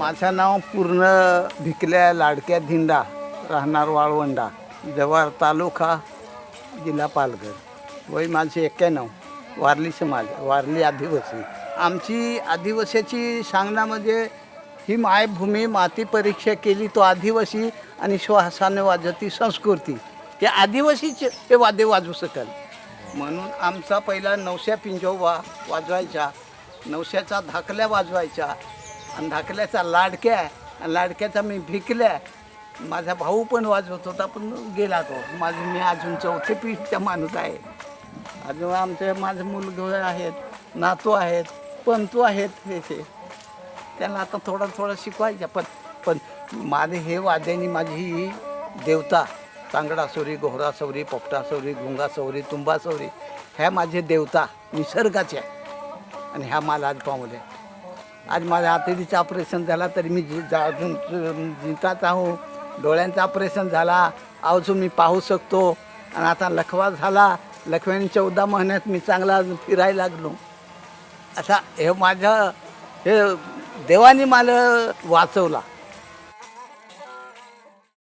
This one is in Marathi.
माझं नाव पूर्ण भिकल्या लाडक्या धिंडा, राहणार वाळवंडा, जव्हार तालुका, जिल्हा पालघर. वय माझे 91. वारली समाज, वारली आदिवासी. आमची आदिवासीची सांगणं म्हणजे ही मायभूमी माती परीक्षा केली तो आदिवासी आणि श्वासाने वाजती संस्कृती. हे आदिवासीच हे वाद्य वाजवू शकेल म्हणून आमचा पहिला नवश्या पिंजोबा वाजवायचा, नवश्याचा धाकल्या वाजवायचा आणि धाकल्याचा लाडक्या, आणि लाडक्याचा मी भिकल्या. माझा भाऊ पण वाजवत होता पण गेला तो. मी अजून चौथे पिढीचा माणूस आहे. अजून माझे मुलगे आहेत, नातू आहेत, पंतू आहेत. हे त्यांना आता थोडं शिकवायचं. पण माझे हे वाद्यानी माझी ही देवता, तांगडा सवरी, गोहरा सवरी, पोपटा सवरी, गुंगा सवरी, तुंबा सवरी, ह्या माझे देवता निसर्गाच्या. आणि ह्या मला आज पावल्या. आज माझ्या आतडीचं ऑपरेशन झाला तरी मी अजून जिंतात आहो. डोळ्यांचं ऑपरेशन झाला अजून मी पाहू शकतो. आणि आता लखवा झाला, लखव्याने 14 महिन्यात मी चांगला फिरायला लागलो. असा हे माझं हे देवाने मला वाचवला.